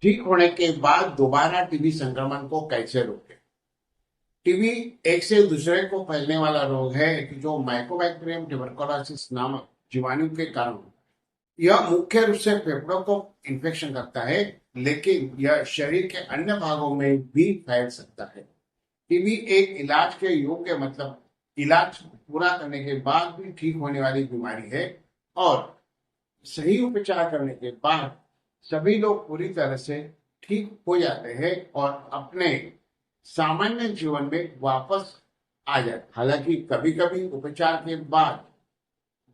ठीक होने के बाद दोबारा टीबी संक्रमण को कैसे रोकें? टीबी एक से दूसरे को फैलने वाला रोग है कि जो माइकोबैक्टीरियम ट्यूबरकुलोसिस नामक जीवाणु के कारण होता है। यह मुख्य रूप से फेफड़ों को इन्फेक्शन करता है, लेकिन यह शरीर के अन्य भागों में भी फैल सकता है। टीबी एक इलाज के योग्य मतलब इलाज पूरा करने के बाद भी ठीक होने वाली बीमारी है, और सही उपचार करने के बाद सभी लोग पूरी तरह से ठीक हो जाते हैं और अपने सामान्य जीवन में वापस आ जाते। हालांकि कभी कभी उपचार के बाद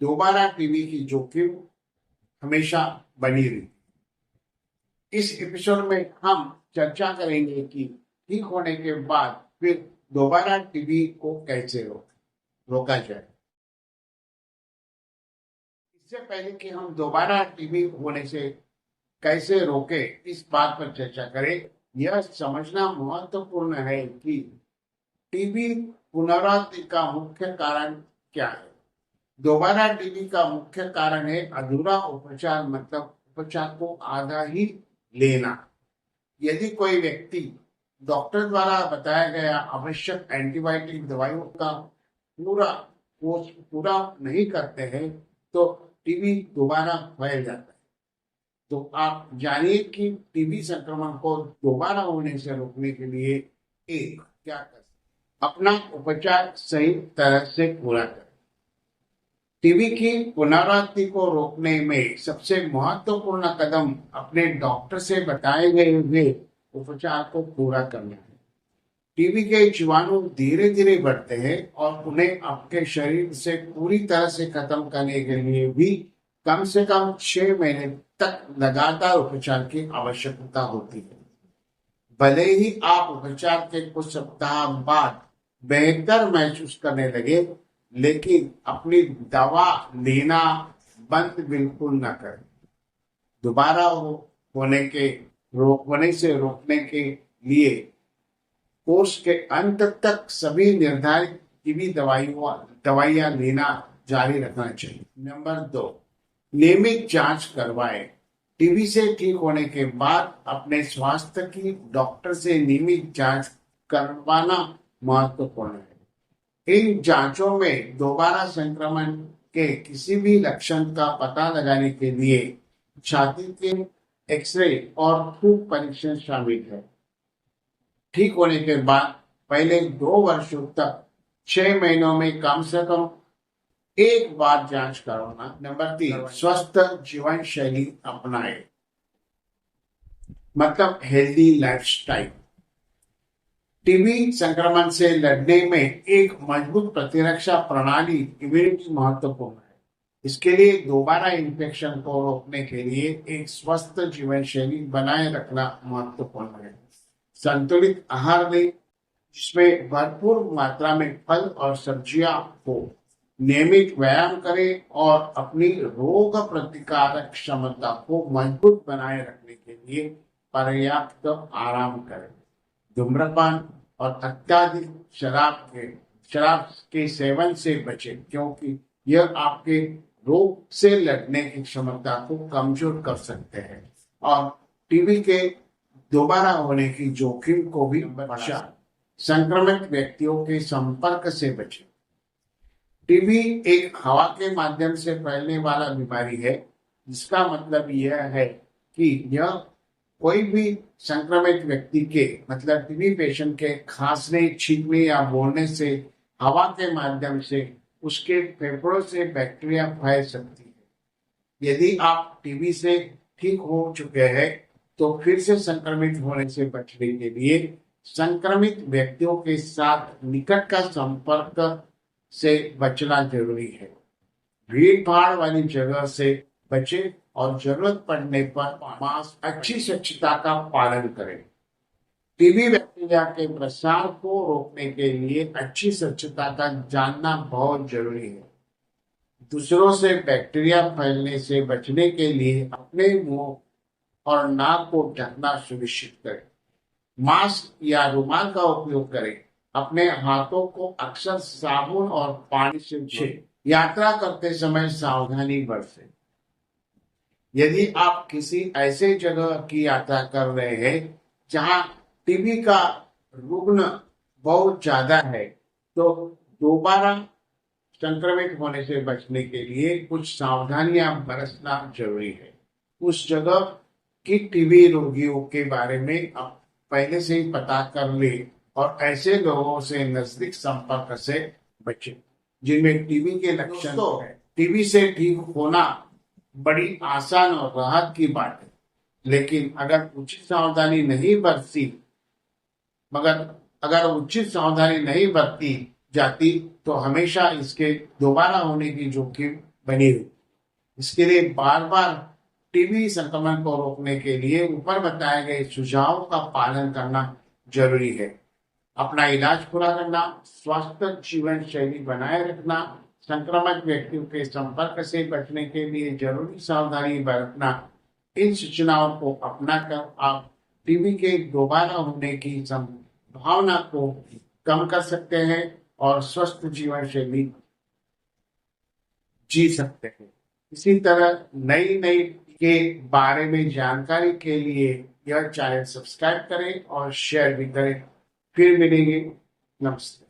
दोबारा टीबी की जोखिम हमेशा बनी रही। इस एपिसोड में हम चर्चा करेंगे कि ठीक होने के बाद फिर दोबारा टीबी को कैसे रोका जाए। इससे पहले कि हम दोबारा टीबी होने से कैसे रोके इस बात पर चर्चा करें, यह समझना महत्वपूर्ण है कि टीबी पुनरावृत्ति का मुख्य कारण क्या है। दोबारा टीबी का मुख्य कारण है अधूरा उपचार, मतलब उपचार को आधा ही लेना। यदि कोई व्यक्ति डॉक्टर द्वारा बताया गया आवश्यक एंटीबायोटिक दवाइयों का पूरा कोर्स पूरा नहीं करते हैं तो टीबी दोबारा फैल जाता है। तो आप जानिए कि टीबी संक्रमण को दोबारा होने से रोकने के लिए एक क्या कर सकते हैं? अपना उपचार सही तरह से पूरा करें। टीबी की पुनरावृत्ति को रोकने में सबसे महत्वपूर्ण कदम अपने डॉक्टर से बताए गए हुए उपचार को पूरा करना है। टीबी के जीवाणु धीरे धीरे बढ़ते हैं और उन्हें आपके शरीर से पूरी तरह से खत्म करने के लिए भी कम से कम 6 महीने तक लगातार उपचार की आवश्यकता होती है। भले ही आप उपचार के कुछ सप्ताह बाद बेहतर महसूस करने लगे, लेकिन अपनी दवा लेना बंद बिल्कुल न करें। दोबारा होने से रोकने के लिए कोर्स के अंत तक सभी निर्धारित टीबी दवाइयां लेना जारी रखना चाहिए। नंबर 2, नियमित जांच करवाएं। टीबी से ठीक होने के बाद अपने स्वास्थ्य की डॉक्टर से नियमित जांच करवाना महत्वपूर्ण है। इन जांचों में दोबारा संक्रमण के किसी भी लक्षण का पता लगाने के लिए छाती के एक्सरे और खून परीक्षण शामिल है। ठीक होने के बाद पहले 2 वर्षों तक 6 महीनों में कम से कम एक बार जांच करवाना। नंबर 3, स्वस्थ जीवन शैली अपनाएं, मतलब हेल्दी लाइफस्टाइल। टीबी संक्रमण से लड़ने में एक मजबूत प्रतिरक्षा प्रणाली इम्यूनिटी महत्वपूर्ण है। इसके लिए दोबारा इन्फेक्शन को रोकने के लिए एक स्वस्थ जीवन शैली बनाए रखना महत्वपूर्ण है। संतुलित आहार लें, जिसमें भरपूर मात्रा में फल और सब्जियां हो। नियमित व्यायाम करें और अपनी रोग प्रतिकारक क्षमता को मजबूत बनाए रखने के लिए पर्याप्त आराम करें। धूम्रपान और अत्यधिक शराब के सेवन से बचें, क्योंकि यह आपके रोग से लड़ने की क्षमता को कमजोर कर सकते हैं और टीबी के दोबारा होने की जोखिम को भी बढ़ा। संक्रमित व्यक्तियों के संपर्क से बचें। टीबी एक हवा के माध्यम से फैलने वाला बीमारी है, जिसका मतलब यह है कि यह कोई भी संक्रमित व्यक्ति के मतलब टीबी पेशेंट के खांसने, छींकने या बोलने से हवा के माध्यम से उसके फेफड़ों से बैक्टीरिया फैल सकती है। यदि आप टीबी से ठीक हो चुके हैं तो फिर से संक्रमित होने से बचने के लिए संक्रमित व्यक्तियों के साथ निकट का संपर्क से बचना जरूरी है। भीड़ भाड़ वाली जगह से बचें और जरूरत पड़ने पर मास्क, अच्छी स्वच्छता का पालन करें। टीबी बैक्टीरिया के प्रसार को रोकने के लिए अच्छी स्वच्छता का जानना बहुत जरूरी है। दूसरों से बैक्टीरिया फैलने से बचने के लिए अपने मुंह और नाक को ढकना सुनिश्चित करें। मास्क या रुमाल का उपयोग करें। अपने हाथों को अक्सर साबुन और पानी से धोएं। यात्रा करते समय सावधानी बरतें। यदि आप किसी ऐसे जगह की यात्रा कर रहे हैं जहां टीबी का रुग्ण बहुत ज्यादा है, तो दोबारा संक्रमित होने से बचने के लिए कुछ सावधानियां बरतना जरूरी है। उस जगह की टीबी रोगियों के बारे में आप पहले से ही पता कर ले और ऐसे लोगों से नजदीक संपर्क से बचें जिनमें टीबी के लक्षण है। टीबी से ठीक होना बड़ी आसान और राहत की बात है, लेकिन अगर उचित सावधानी नहीं बरती मगर अगर उचित सावधानी नहीं बरती जाती तो हमेशा इसके दोबारा होने की जोखिम बनी रही। इसके लिए बार बार टीबी संक्रमण को रोकने के लिए ऊपर बताए गए सुझावों का पालन करना जरूरी है। अपना इलाज पूरा करना, स्वस्थ जीवन शैली बनाए रखना, संक्रमित व्यक्तियों के संपर्क से बचने के लिए जरूरी सावधानी बरतना, इन सूचनाओं को अपनाकर आप टीबी के दोबारा होने की संभावना को कम कर सकते हैं और स्वस्थ जीवन शैली जी सकते हैं। इसी तरह नई नई के बारे में जानकारी के लिए यह चैनल सब्सक्राइब करें और शेयर भी करें। फिर मिलेंगे। नमस्ते।